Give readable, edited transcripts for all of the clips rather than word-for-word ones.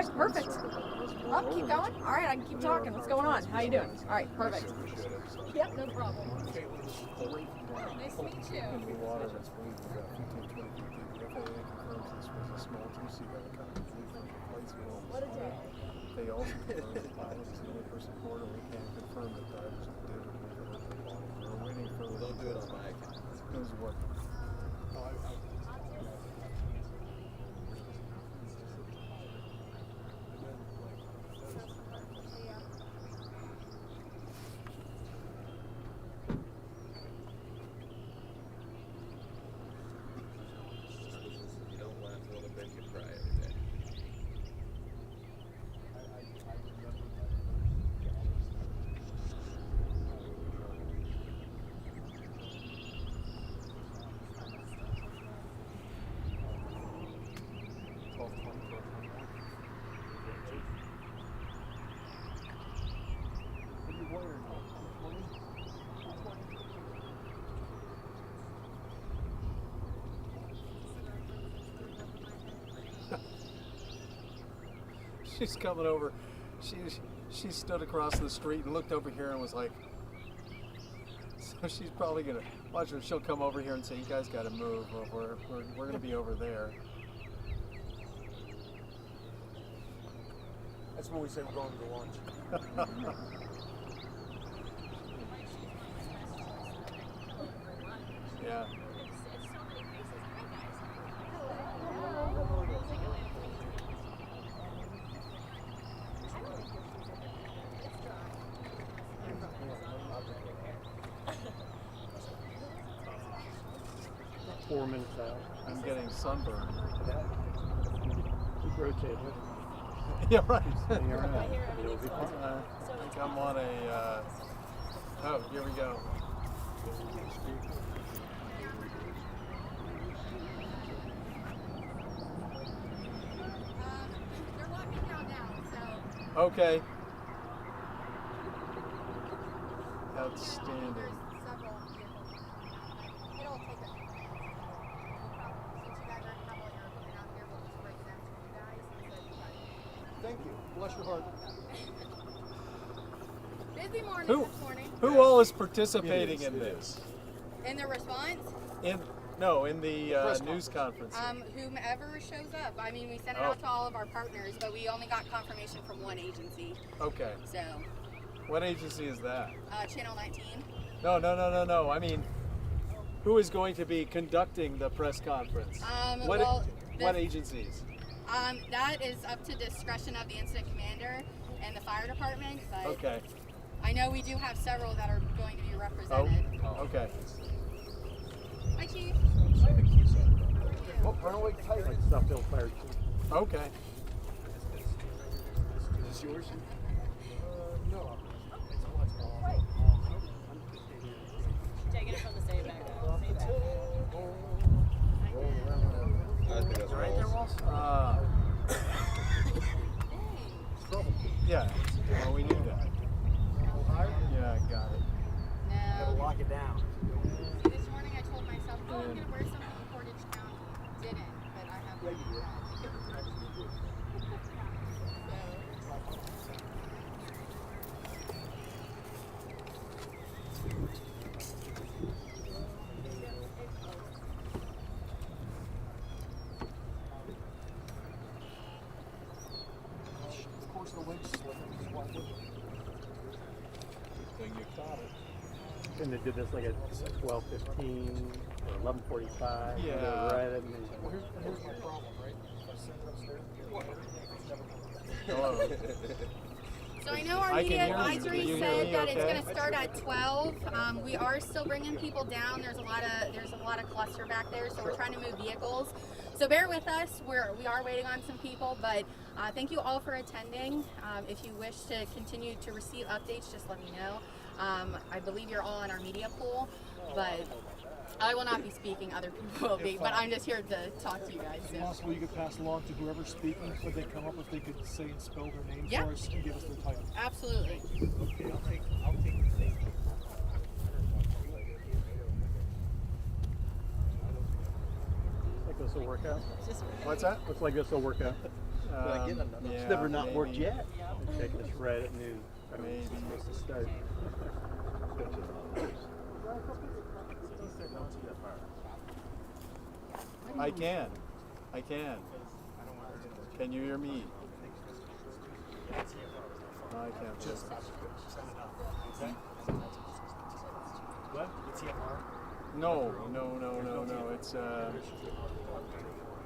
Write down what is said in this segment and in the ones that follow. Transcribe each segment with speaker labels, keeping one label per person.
Speaker 1: right, perfect. Oh, keep going. All right, I can keep talking. What's going on? How you doing? All right, perfect. Yep, no problem. Nice to meet you.
Speaker 2: In the water that's believed about 15, 20 feet deep. The FAA confirms this was a small two-seat helicopter flew from the flights below.
Speaker 1: What a day.
Speaker 2: They also confirm the pilot is the only person aboard, and we can't confirm that divers did remove the airplane body. We're waiting for.
Speaker 3: Don't do it on my account.
Speaker 2: Who's what?
Speaker 3: You don't laugh a little bit, you cry every day.
Speaker 2: She's coming over. She stood across the street and looked over here and was like, so she's probably gonna watch her. She'll come over here and say, "You guys got to move. We're gonna be over there."
Speaker 4: That's when we say we're going to lunch.
Speaker 2: Yeah.
Speaker 4: About 4 minutes out.
Speaker 2: I'm getting sunburned.
Speaker 4: Keep rotating.
Speaker 2: Yeah, right.
Speaker 4: Hang around. It'll be fine.
Speaker 2: I think I'm on a. Oh, here we go.
Speaker 1: They're locking down now, so.
Speaker 2: Okay. Outstanding.
Speaker 1: Several vehicles. It'll take a since you guys already have all your equipment out here, we'll just break it down to you guys. So you guys.
Speaker 4: Thank you. Bless your heart.
Speaker 1: Busy morning
Speaker 2: Who-
Speaker 1: this morning.
Speaker 2: Who all is participating in this?
Speaker 1: In the response,
Speaker 2: In the news conference.
Speaker 1: whomever shows up. I mean, we sent it out to all of our partners, but we only got confirmation from one agency.
Speaker 2: Okay.
Speaker 1: So,
Speaker 2: What agency is that?
Speaker 1: Channel 19.
Speaker 2: No. I mean, who is going to be conducting the press conference? What agencies?
Speaker 1: That is up to discretion of the incident commander and the fire department. But
Speaker 2: Okay.
Speaker 1: I know we do have several that are going to be represented.
Speaker 2: Okay.
Speaker 1: Hi, Chief.
Speaker 4: Oh, run away tight like Suffield Fire Chief.
Speaker 2: Okay.
Speaker 4: Is this yours? No.
Speaker 5: Taking it from the same back.
Speaker 3: I think that's right.
Speaker 2: Yeah. Well, we knew that. Yeah, I got it.
Speaker 4: Gotta
Speaker 1: No.
Speaker 4: lock it down.
Speaker 1: See, this morning I told myself, oh, I'm going to wear something in Portage County. Didn't, but I have one.
Speaker 4: Of course, the wind's slipping.
Speaker 3: Thing you caught it.
Speaker 4: And they did this like at 12:15 or 11:45.
Speaker 2: Yeah.
Speaker 4: Right at me.
Speaker 6: Here's my problem, right? If I send it upstairs, it's never going to
Speaker 2: Hello.
Speaker 1: So I know our
Speaker 2: I can
Speaker 1: media
Speaker 2: hear you.
Speaker 1: advisory
Speaker 2: Can you hear
Speaker 1: said
Speaker 2: me
Speaker 1: that it's
Speaker 2: okay?
Speaker 1: going to start at 12. We are still bringing people down. There's a lot of cluster back there, so we're trying to move vehicles. So bear with us. We are waiting on some people, but thank you all for attending. If you wish to continue to receive updates, just let me know. I believe you're all in our media pool, but I will not be speaking. Other people will be, but I'm just here to talk to you guys.
Speaker 6: Is it
Speaker 1: So.
Speaker 6: possible you could pass along to whoever's speaking? Could they come up if they could say and spell their name
Speaker 1: Yeah.
Speaker 6: for us and give us their title?
Speaker 1: Absolutely.
Speaker 6: Okay, I'll take the name.
Speaker 4: Like this will work out.
Speaker 2: What's that?
Speaker 4: Looks like this will work out.
Speaker 3: I get another?
Speaker 2: Yeah,
Speaker 4: It's never not
Speaker 2: maybe.
Speaker 4: worked yet. They're taking us right at noon.
Speaker 2: Maybe.
Speaker 4: It's supposed to start.
Speaker 2: I can. Can you hear me? No, I can't.
Speaker 6: What? TFR?
Speaker 2: No.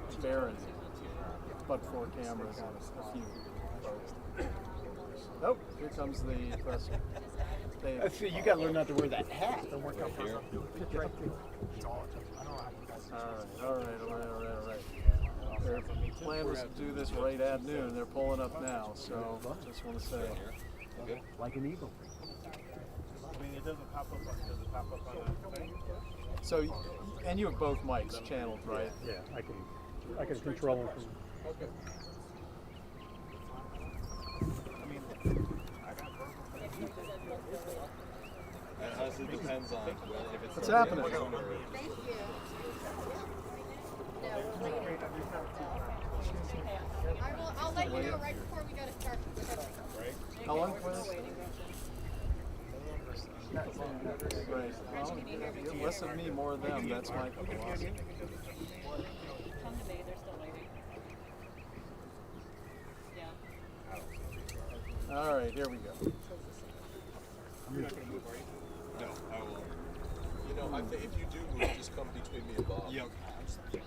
Speaker 2: It's barren, but 4 cameras and a few folks. Oh, here comes the press.
Speaker 4: So you gotta learn not to wear that hat.
Speaker 6: The workout
Speaker 3: here?
Speaker 6: It's right there. It's all. I don't know how you guys.
Speaker 2: All right. Their plan was to do this right at noon. They're pulling up now, so just want to say.
Speaker 3: Good?
Speaker 4: Like an eagle.
Speaker 6: I mean, it doesn't pop up. Does it pop up on the thing?
Speaker 2: So, and you have both mics channeled, right?
Speaker 4: Yeah, I can control them from.
Speaker 6: Okay. I mean, I got
Speaker 3: It honestly depends on if it's
Speaker 2: What's happening?
Speaker 1: Thank you. I'll let you know right before we go to start.
Speaker 2: How long for this? Right. Well, less of me, more of them. That's my philosophy.
Speaker 5: Come to me, they're still waiting. Yeah.
Speaker 2: All right, here we go.
Speaker 6: You're not gonna move, are you?
Speaker 3: No, I will. You know, I think if you do move, just come between me and Bob.
Speaker 6: Yeah. Okay.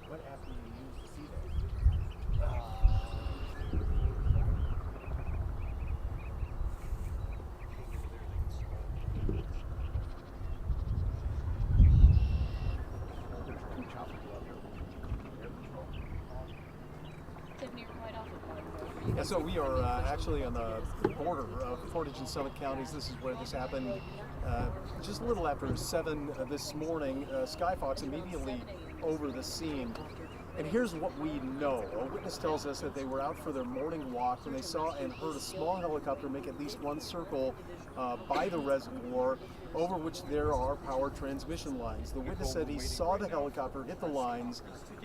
Speaker 6: What app do you use to see that?
Speaker 5: Tiffany, you're quite off
Speaker 2: Yeah, so we are actually on the border of Portage and Summit counties. This is where this happened just a little after 7 this morning. Skyfox immediately over the scene. And here's what we know. A witness tells us that they were out for their morning walk when they saw and heard a small helicopter make at least one circle by the reservoir, over which there are power transmission lines. The witness said he saw the helicopter hit the lines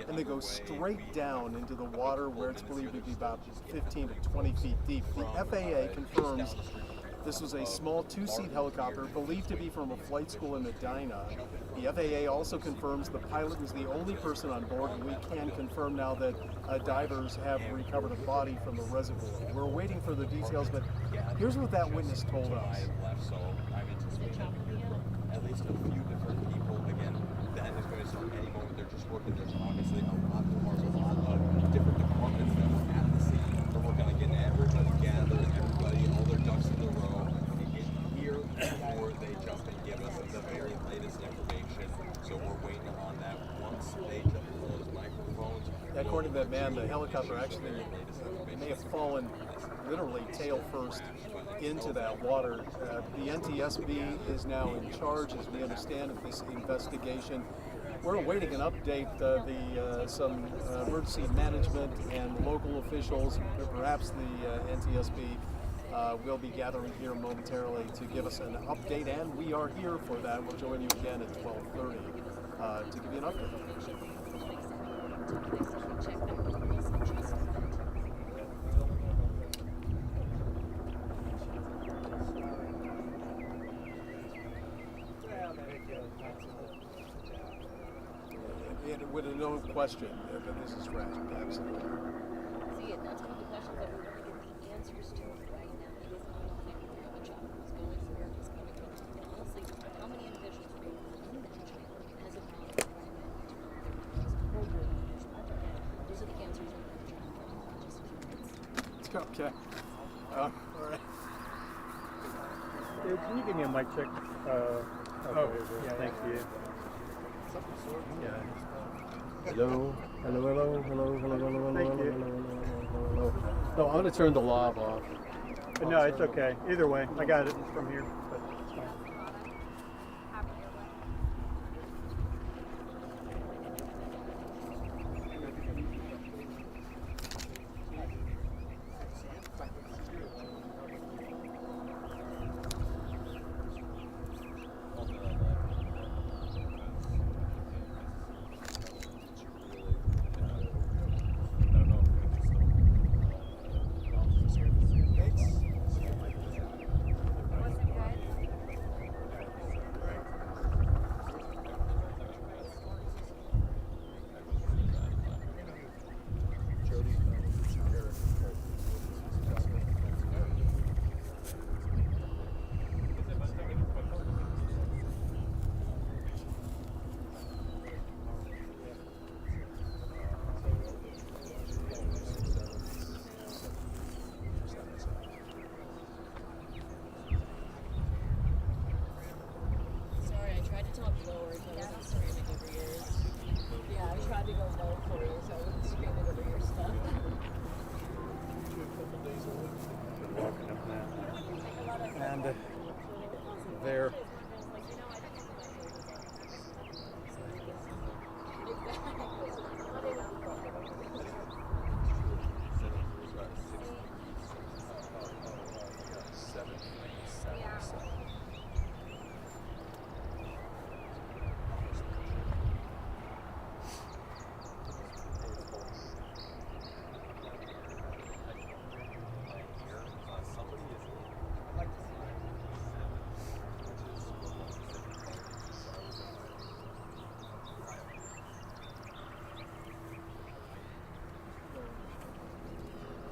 Speaker 2: and they go straight down into the water where it's believed to be about 15 to 20 feet deep. The FAA confirms this was a small 2-seat helicopter believed to be from a flight school in Medina. The FAA also confirms the pilot was the only person on board, and we can confirm now that divers have recovered a body from the reservoir. We're waiting for the details, but here's what that witness told us.
Speaker 3: I have left, so I'm anticipating at least a few different people. Again, that is going to start any moment. They're just working. There's obviously a lot more, a lot of different departments that are at the scene. They're working on getting everybody gathered, everybody, all their ducks in a row, and get here before they jump and give us the very latest information. So we're waiting on that. Once they jump on those microphones,
Speaker 2: According to that man, the helicopter actually may have fallen literally tail first into that water. The NTSB is now in charge, as we understand, of this investigation. We're awaiting an update. Some emergency management and local officials, perhaps the NTSB, will be gathering here momentarily to give us an update, and we are here for that. We'll join you again at 12:30 to give you an update. With no question that this is tragic, absolutely.
Speaker 5: See, and that's one of the questions that we're going to get the answers to right now. It is unclear where the chopper was going, where it was coming from, and honestly, how many individuals were in that chopper as of now. Those are the answers we're going to try and get in just a few minutes.
Speaker 2: Let's go. Okay. All right.
Speaker 4: Dude, can you give me a mic check?
Speaker 2: Yeah,
Speaker 4: thank you.
Speaker 2: Yeah.
Speaker 4: Hello. Thank you.
Speaker 2: No, I'm going to turn the lav off.
Speaker 4: No, it's okay. Either way, I got it from here. But it's fine.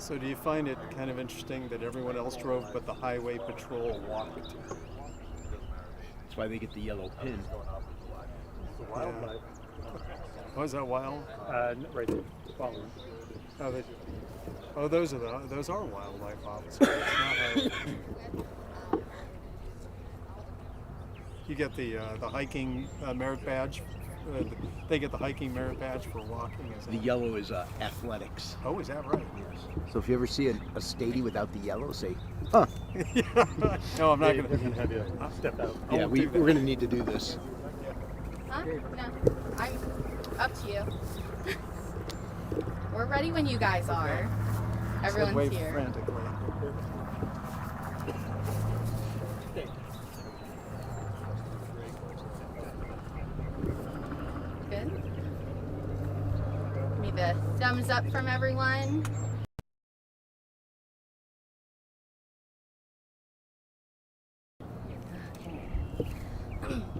Speaker 2: So do you find it kind of interesting that everyone else drove but the highway patrol walked?
Speaker 4: That's why they get the yellow pin.
Speaker 6: The wildlife.
Speaker 2: Oh, is that wild?
Speaker 6: Right there. Following.
Speaker 2: Oh, those are wildlife officers. It's not highway. You get the hiking merit badge. They get the hiking merit badge for walking.
Speaker 4: The yellow is athletics.
Speaker 2: Oh, is that right?
Speaker 4: Yes. So if you ever see a stady without the yellow, say, huh.
Speaker 2: No, I'm not
Speaker 6: They're
Speaker 2: going
Speaker 6: going to have you step out.
Speaker 4: Yeah, we're going to need to do this.
Speaker 1: Huh? No, I'm up to you. We're ready when you guys are. Everyone's
Speaker 2: wave
Speaker 1: here.
Speaker 2: frantically.
Speaker 1: Good. Give me the thumbs up from everyone.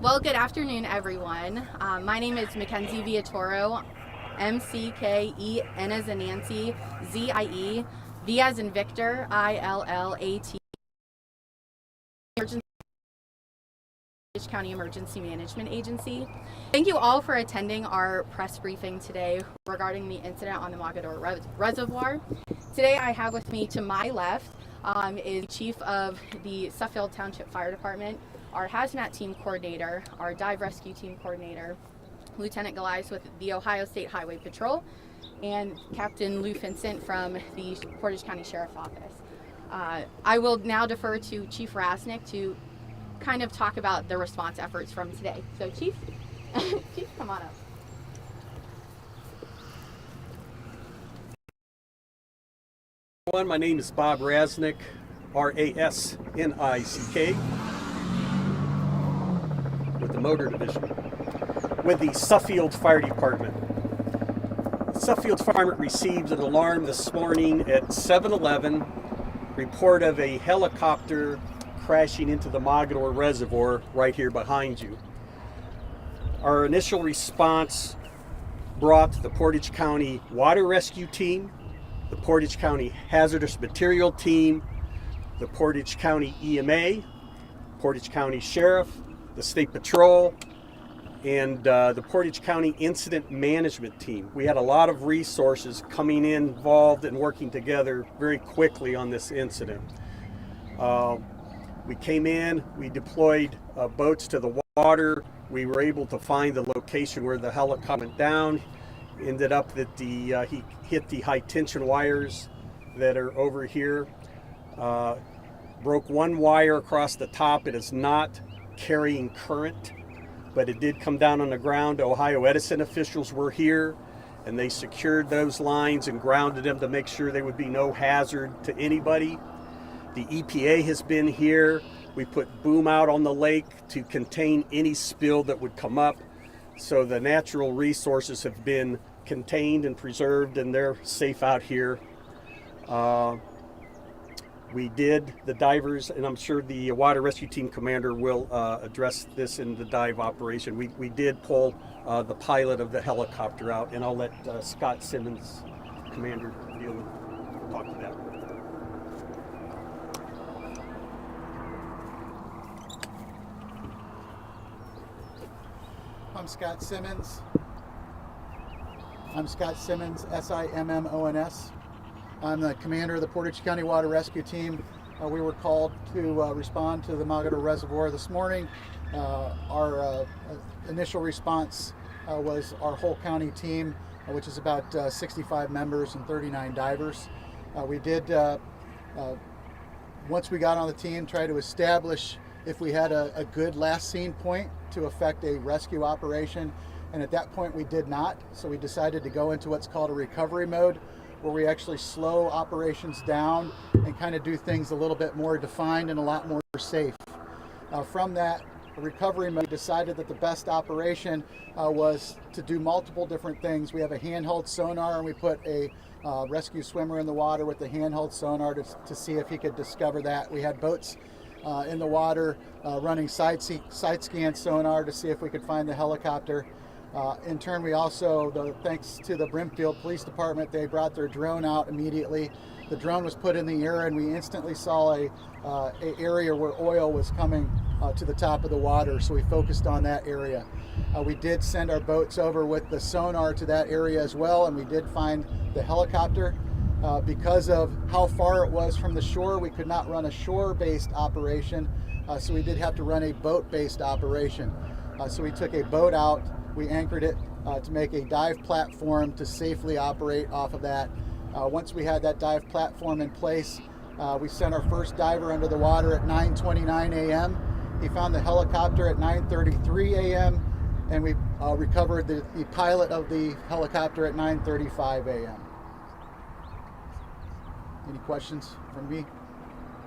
Speaker 1: Well, good afternoon, everyone. My name is Mackenzie Viatoro, M-C-K-E, N as in Nancy, Z-I-E, V as in Victor, I-L-L-A-T. Portage County Emergency Management Agency. Thank you all for attending our press briefing today regarding the incident on the Mogadore Reservoir. Today I have with me to my left is Chief of the Suffield Township Fire Department, our Hazmat team coordinator, our dive rescue team coordinator, Lieutenant Goliath with the Ohio State Highway Patrol, and Captain Lou Vincent from the Portage County Sheriff's Office. I will now defer to Chief Rasnick to kind of talk about the response efforts from today. So Chief, Chief, come on up.
Speaker 7: My name is Bob Rasnick, R-A-S-N-I-C-K, with the Motor Division, with the Suffield Fire Department. The Suffield Fire Department received an alarm this morning at 7:11, report of a helicopter crashing into the Mogadore Reservoir right here behind you. Our initial response brought the Portage County Water Rescue Team, the Portage County Hazardous Material Team, the Portage County EMA, Portage County Sheriff, the State Patrol, and the Portage County Incident Management Team. We had a lot of resources coming in, involved and working together very quickly on this incident. We came in, we deployed boats to the water. We were able to find the location where the helicopter went down. Ended up that he hit the high tension wires that are over here. Broke one wire across the top. It is not carrying current, but it did come down on the ground. Ohio Edison officials were here and they secured those lines and grounded them to make sure there would be no hazard to anybody. The EPA has been here. We put boom out on the lake to contain any spill that would come up. So the natural resources have been contained and preserved, and they're safe out here. We did the divers, and I'm sure the water rescue team commander will address this in the dive operation. We did pull the pilot of the helicopter out, and I'll let Scott Simmons, commander, deal with talk to that.
Speaker 8: I'm Scott Simmons. S-I-M-M-O-N-S. I'm the commander of the Portage County Water Rescue Team. We were called to respond to the Mogadore Reservoir this morning. Our initial response was our whole county team, which is about 65 members and 39 divers. We did, once we got on the team, try to establish if we had a good last scene point to effect a rescue operation. And at that point we did not, so we decided to go into what's called a recovery mode, where we actually slow operations down and kind of do things a little bit more defined and a lot more safe. From that recovery mode, we decided that the best operation was to do multiple different things. We have a handheld sonar, and we put a rescue swimmer in the water with the handheld sonar to see if he could discover that. We had boats in the water running side scan sonar to see if we could find the helicopter. In turn, we also, thanks to the Brimfield Police Department, they brought their drone out immediately. The drone was put in the air, and we instantly saw a area where oil was coming to the top of the water, so we focused on that area. We did send our boats over with the sonar to that area as well, and we did find the helicopter. Because of how far it was from the shore, we could not run a shore-based operation, so we did have to run a boat-based operation. So we took a boat out, we anchored it to make a dive platform to safely operate off of that. Once we had that dive platform in place, we sent our first diver under the water at 9:29 a.m. He found the helicopter at 9:33 a.m. and we recovered the pilot of the helicopter at 9:35 a.m. Any questions from me?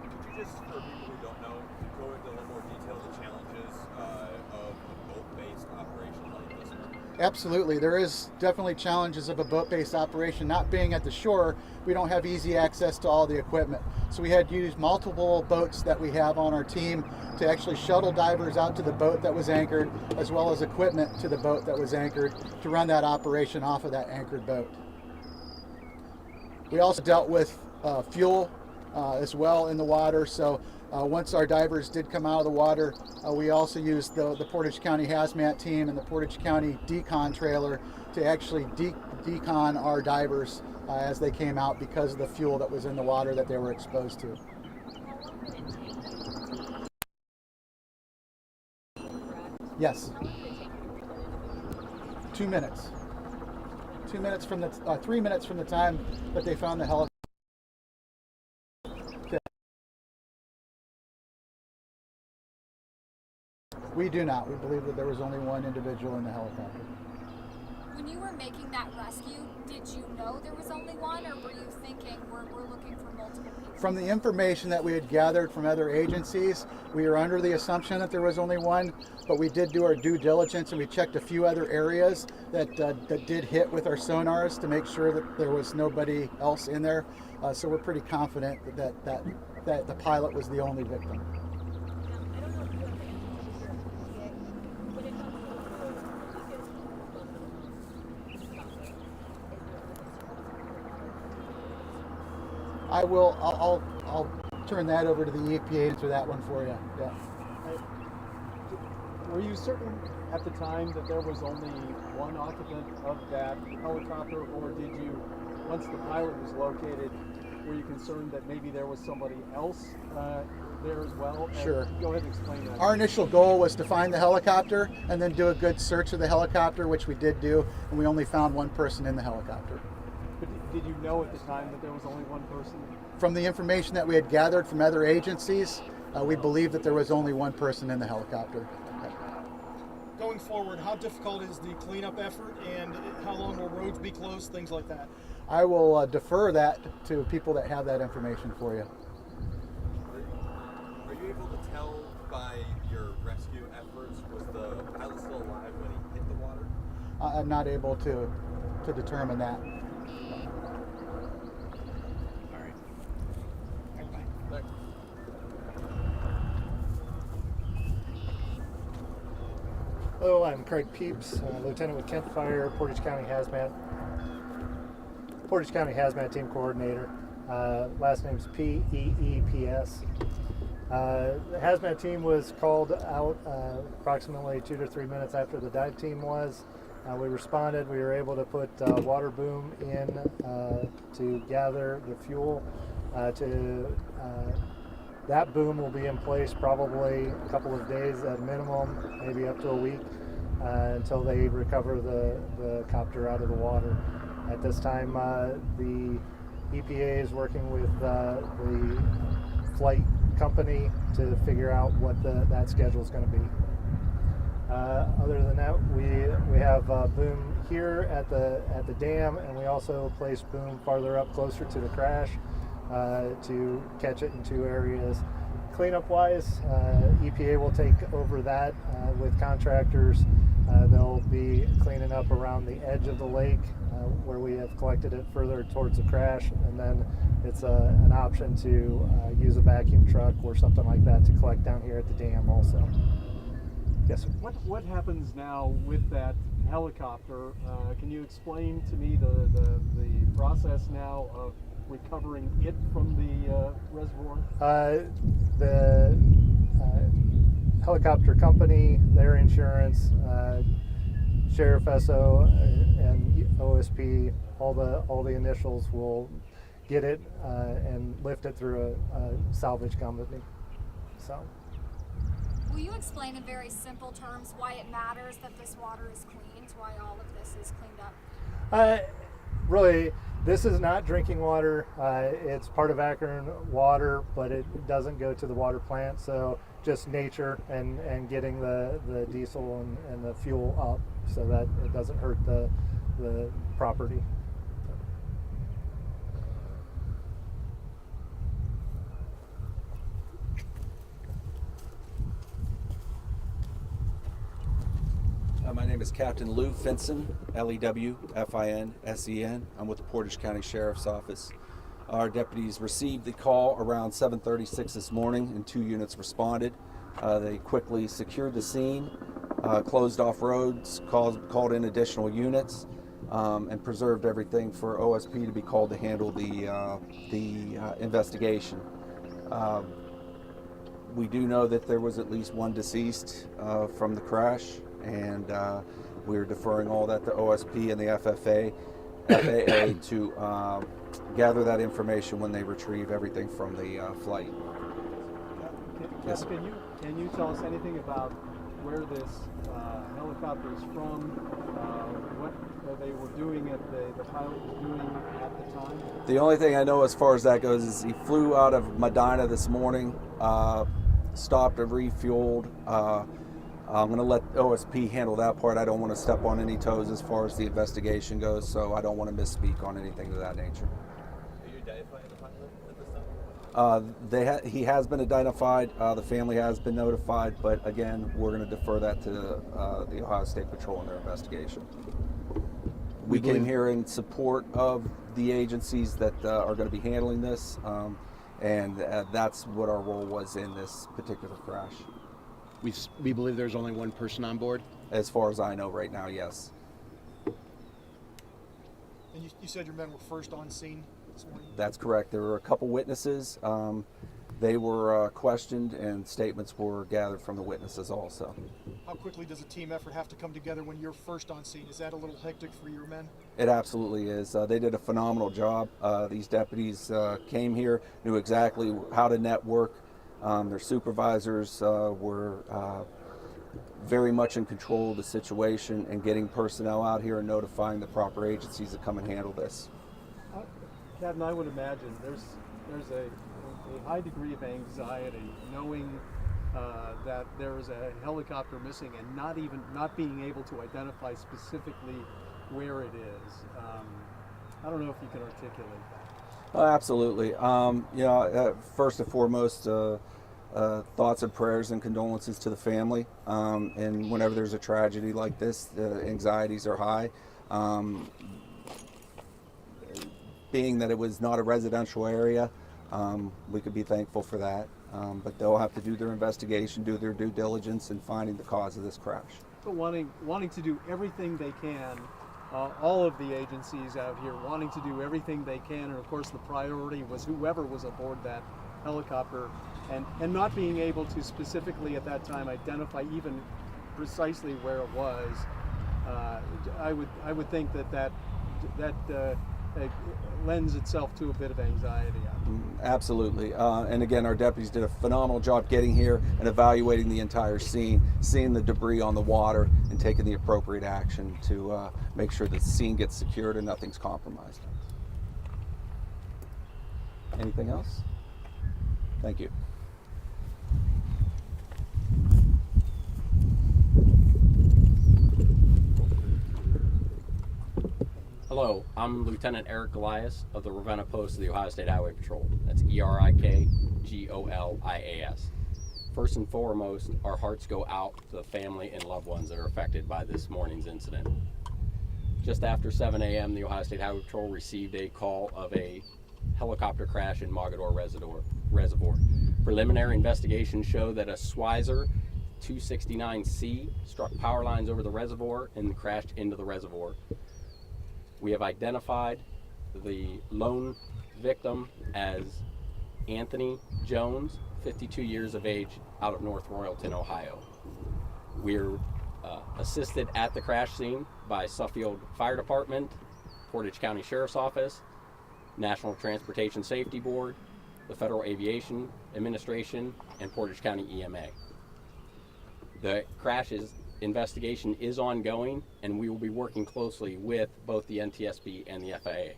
Speaker 3: Could you just, for people who don't know, go into a little more detail the challenges of a boat-based operation like this one?
Speaker 8: Absolutely. There is definitely challenges of a boat-based operation. Not being at the shore, we don't have easy access to all the equipment. So we had to use multiple boats that we have on our team to actually shuttle divers out to the boat that was anchored, as well as equipment to the boat that was anchored to run that operation off of that anchored boat. We also dealt with fuel as well in the water. So once our divers did come out of the water, we also used the Portage County Hazmat team and the Portage County decon trailer to actually decon our divers as they came out because of the fuel that was in the water that they were exposed to. Yes. 2 minutes. 2 minutes from the 3 minutes from the time that they found the helicopter. We do not. We believe that there was only one individual in the helicopter.
Speaker 9: When you were making that rescue, did you know there was only one, or were you thinking we're looking for multiple people?
Speaker 8: From the information that we had gathered from other agencies, we were under the assumption that there was only one, but we did do our due diligence and we checked a few other areas that did hit with our sonars to make sure that there was nobody else in there. So we're pretty confident that the pilot was the only victim. I'll turn that over to the EPA to answer that one for you. Yeah.
Speaker 6: Were you certain at the time that there was only one occupant of that helicopter, or did you, once the pilot was located, were you concerned that maybe there was somebody else there as well?
Speaker 8: Sure.
Speaker 6: Go ahead and explain that.
Speaker 8: Our initial goal was to find the helicopter and then do a good search of the helicopter, which we did do, and we only found one person in the helicopter.
Speaker 6: But did you know at the time that there was only one person?
Speaker 8: From the information that we had gathered from other agencies, we believe that there was only one person in the helicopter.
Speaker 10: Going forward, how difficult is the cleanup effort, and how long will roads be closed, things like that?
Speaker 8: I will defer that to people that have that information for you.
Speaker 3: Are you able to tell by your rescue efforts, was the pilot still alive when he hit the water?
Speaker 8: I'm not able to determine that.
Speaker 11: Hello, I'm Craig Peeps, Lieutenant with Kent Fire, Portage County Hazmat Team Coordinator. Last name's P-E-E-P-S. The Hazmat team was called out approximately 2 to 3 minutes after the dive team was. We responded. We were able to put water boom in to gather the fuel. That boom will be in place probably a couple of days at minimum, maybe up to a week, until they recover the copter out of the water. At this time, the EPA is working with the flight company to figure out what that schedule is going to be. Other than that, we have boom here at the dam, and we also place boom farther up closer to the crash to catch it in 2 areas. Cleanup wise, EPA will take over that with contractors. They'll be cleaning up around the edge of the lake where we have collected it further towards the crash, and then it's an option to use a vacuum truck or something like that to collect down here at the dam also.
Speaker 7: Yes, sir.
Speaker 6: What happens now with that helicopter? Can you explain to me the process now of recovering it from the reservoir?
Speaker 11: The helicopter company, their insurance, Sheriff SO and OSP, all the initials will get it and lift it through a salvage company. So.
Speaker 9: Will you explain in very simple terms why it matters that this water is cleaned, why all of this is cleaned up?
Speaker 11: Really, this is not drinking water. It's part of Akron water, but it doesn't go to the water plant. So just nature and getting the diesel and the fuel up so that it doesn't hurt the property.
Speaker 12: My name is Captain Lou Finson, Lewfinsen. I'm with the Portage County Sheriff's Office. Our deputies received the call around 7:36 this morning and 2 units responded. They quickly secured the scene, closed off roads, called in additional units, and preserved everything for OSP to be called to handle the investigation. We do know that there was at least one deceased from the crash, and we're deferring all that to OSP and the FAA to gather that information when they retrieve everything from the flight.
Speaker 6: Yes. Can you tell us anything about where this helicopter is from, what they were doing the pilot was doing at the time?
Speaker 12: The only thing I know as far as that goes is he flew out of Medina this morning, stopped and refueled. I'm going to let OSP handle that part. I don't want to step on any toes as far as the investigation goes, so I don't want to misspeak on anything of that nature.
Speaker 3: Are you identifying the pilot at this time?
Speaker 12: He has been identified. The family has been notified, but again, we're going to defer that to the Ohio State Patrol in their investigation. We came here in support of the agencies that are going to be handling this, and that's what our role was in this particular crash.
Speaker 4: We believe there's only one person on board?
Speaker 12: As far as I know right now, yes.
Speaker 10: And you said your men were first on scene this morning?
Speaker 12: That's correct. There were a couple witnesses. They were questioned and statements were gathered from the witnesses also.
Speaker 10: How quickly does a team effort have to come together when you're first on scene? Is that a little hectic for your men?
Speaker 12: It absolutely is. They did a phenomenal job. These deputies came here, knew exactly how to network. Their supervisors were very much in control of the situation and getting personnel out here and notifying the proper agencies to come and handle this.
Speaker 6: Captain, I would imagine there's a high degree of anxiety knowing that there is a helicopter missing and not being able to identify specifically where it is. I don't know if you can articulate that.
Speaker 12: Absolutely. First and foremost, thoughts and prayers and condolences to the family. And whenever there's a tragedy like this, the anxieties are high. Being that it was not a residential area, we could be thankful for that. But they'll have to do their investigation, do their due diligence in finding the cause of this crash.
Speaker 6: But wanting to do everything they can, all of the agencies out here wanting to do everything they can, and of course the priority was whoever was aboard that helicopter, and not being able to specifically at that time identify even precisely where it was. I would think that lends itself to a bit of anxiety.
Speaker 12: Absolutely. And again, our deputies did a phenomenal job getting here and evaluating the entire scene, seeing the debris on the water, and taking the appropriate action to make sure the scene gets secured and nothing's compromised. Anything else? Thank you.
Speaker 13: Hello, I'm Lieutenant Eric Golias of the Ravenna Post of the Ohio State Highway Patrol. That's ERIKGOLIAS. First and foremost, our hearts go out to the family and loved ones that are affected by this morning's incident. Just after 7 a.m., the Ohio State Highway Patrol received a call of a helicopter crash in Mogadore Reservoir. Preliminary investigations show that a Schweizer 269C struck power lines over the reservoir and crashed into the reservoir. We have identified the lone victim as Anthony Jones, 52 years of age, out of North Royalton, Ohio. We're assisted at the crash scene by Suffield Fire Department, Portage County Sheriff's Office, National Transportation Safety Board, the Federal Aviation Administration, and Portage County EMA. The crash investigation is ongoing, and we will be working closely with both the NTSB and the FAA.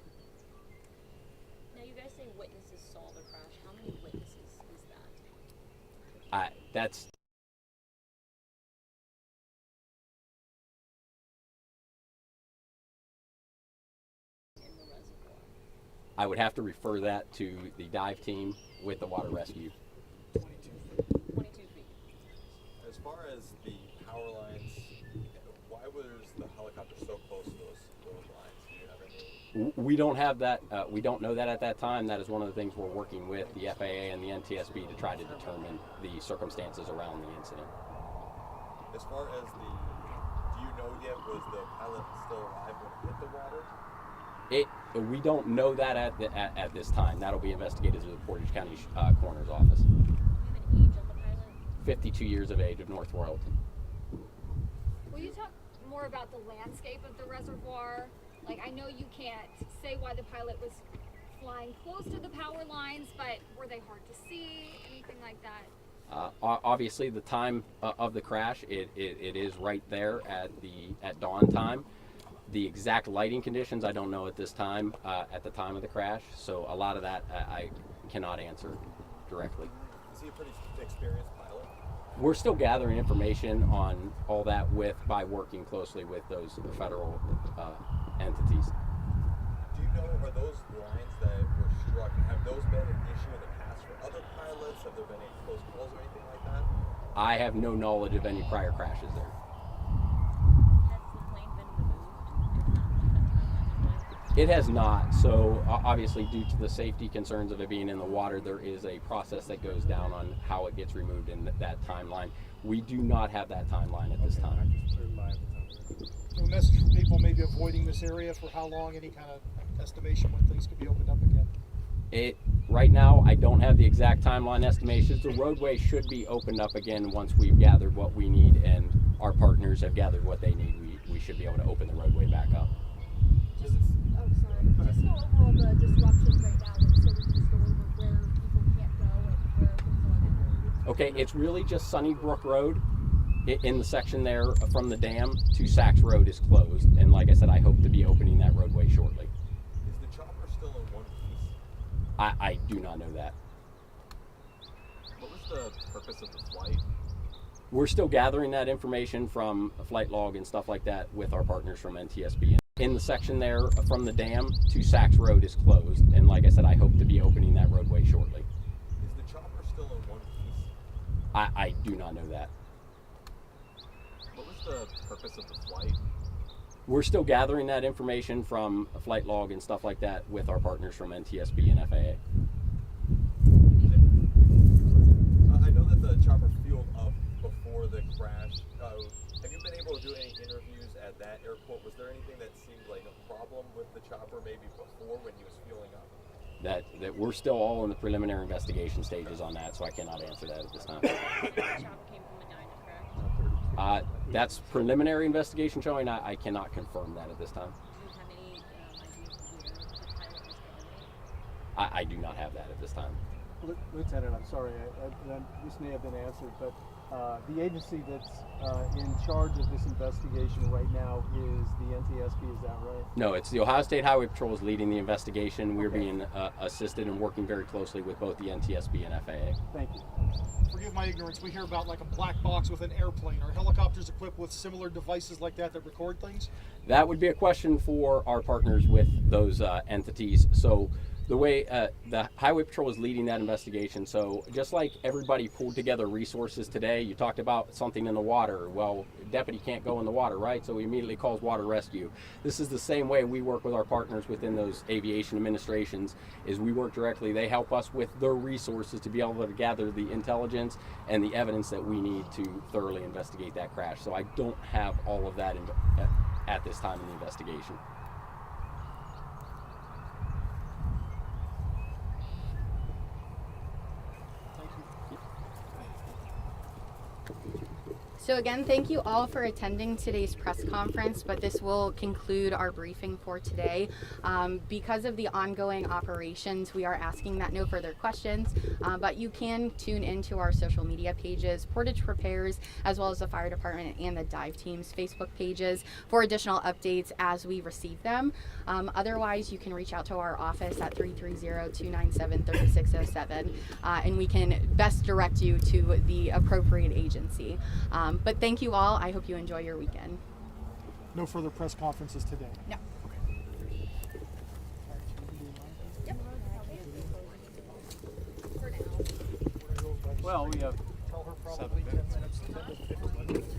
Speaker 5: Now you guys say witnesses saw the crash. How many witnesses is that?
Speaker 13: That's
Speaker 5: In the reservoir.
Speaker 13: I would have to refer that to the dive team with the water rescue.
Speaker 5: 22 feet.
Speaker 3: As far as the power lines, why was the helicopter so close to those lines? Do you have any?
Speaker 13: We don't have that. We don't know that at that time. That is one of the things we're working with the FAA and the NTSB to try to determine the circumstances around the incident.
Speaker 3: As far as do you know yet, was the pilot still alive when it hit the water?
Speaker 13: We don't know that at this time. That'll be investigated through the Portage County Coroner's Office.
Speaker 5: Do you have an age on the pilot?
Speaker 13: 52 years of age, of North Royalton.
Speaker 9: Will you talk more about the landscape of the reservoir? Like, I know you can't say why the pilot was flying close to the power lines, but were they hard to see? Anything like that?
Speaker 13: Obviously, the time of the crash, it is right there at dawn time. The exact lighting conditions, I don't know at this time, at the time of the crash. So a lot of that I cannot answer directly.
Speaker 3: Is he a pretty experienced pilot?
Speaker 13: We're still gathering information on all that by working closely with those federal entities.
Speaker 3: Do you know, are those lines that were struck, have those been an issue in the past for other pilots? Have there been any close calls or anything like that?
Speaker 13: I have no knowledge of any prior crashes there.
Speaker 5: Has the plane been removed?
Speaker 13: It has not. So obviously, due to the safety concerns of it being in the water, there is a process that goes down on how it gets removed in that timeline. We do not have that timeline at this time.
Speaker 10: A message for people maybe avoiding this area for how long, any kind of estimation when things could be opened up again?
Speaker 13: Right now, I don't have the exact timeline estimations. The roadway should be opened up again once we've gathered what we need and our partners have gathered what they need. We should be able to open the roadway back up.
Speaker 9: Just go over all the disruptions right now, so we can just go over where people can't go and where things are.
Speaker 13: Okay, it's really just Sunnybrook Road. In the section there from the dam to Sachs Road is closed, and like I said, I hope to be opening that roadway shortly.
Speaker 3: Is the chopper still in one piece?
Speaker 13: I do not know that.
Speaker 3: What was the purpose of the flight?
Speaker 13: We're still gathering that information from a flight log and stuff like that with our partners from NTSB. In the section there from the dam to Sachs Road is closed, and like I said, I hope to be opening that roadway shortly.
Speaker 3: Is the chopper still in one piece?
Speaker 13: I do not know that.
Speaker 3: What was the purpose of the flight?
Speaker 13: We're still gathering that information from a flight log and stuff like that with our partners from NTSB and FAA.
Speaker 3: I know that the chopper fueled up before the crash. Have you been able to do any interviews at that airport? Was there anything that seemed like a problem with the chopper maybe before when he was fueling up?
Speaker 13: That we're still all in the preliminary investigation stages on that, so I cannot answer that at this time.
Speaker 5: The chopper came from a diner, correct?
Speaker 13: That's preliminary investigation showing. I cannot confirm that at this time.
Speaker 5: Do you have any idea of where the pilot was going?
Speaker 13: I do not have that at this time.
Speaker 6: Lieutenant, I'm sorry, this may have been answered, but the agency that's in charge of this investigation right now is the NTSB, is that right?
Speaker 13: No, it's the Ohio State Highway Patrol is leading the investigation. We're being assisted and working very closely with both the NTSB and FAA.
Speaker 6: Thank you.
Speaker 10: Forgive my ignorance, we hear about like a black box with an airplane. Are helicopters equipped with similar devices like that record things?
Speaker 13: That would be a question for our partners with those entities. So The way the Highway Patrol is leading that investigation, so just like everybody pulled together resources today, you talked about something in the water. Well, deputy can't go in the water, right? So he immediately calls water rescue. This is the same way we work with our partners within those aviation administrations, is we work directly. They help us with their resources to be able to gather the intelligence and the evidence that we need to thoroughly investigate that crash. So I don't have all of that at this time in the investigation.
Speaker 1: So again, thank you all for attending today's press conference, but this will conclude our briefing for today. Because of the ongoing operations, we are asking that no further questions, but you can tune into our social media pages, Portage Prepares, as well as the fire department and the dive team's Facebook pages for additional updates as we receive them. Otherwise, you can reach out to our office at 330-297-3607, and we can best direct you to the appropriate agency. But thank you all. I hope you enjoy your weekend.
Speaker 10: No further press conferences today.
Speaker 1: No.
Speaker 6: Well, we have
Speaker 10: Tell her
Speaker 6: probably
Speaker 10: probably
Speaker 6: 7
Speaker 10: 10 minutes.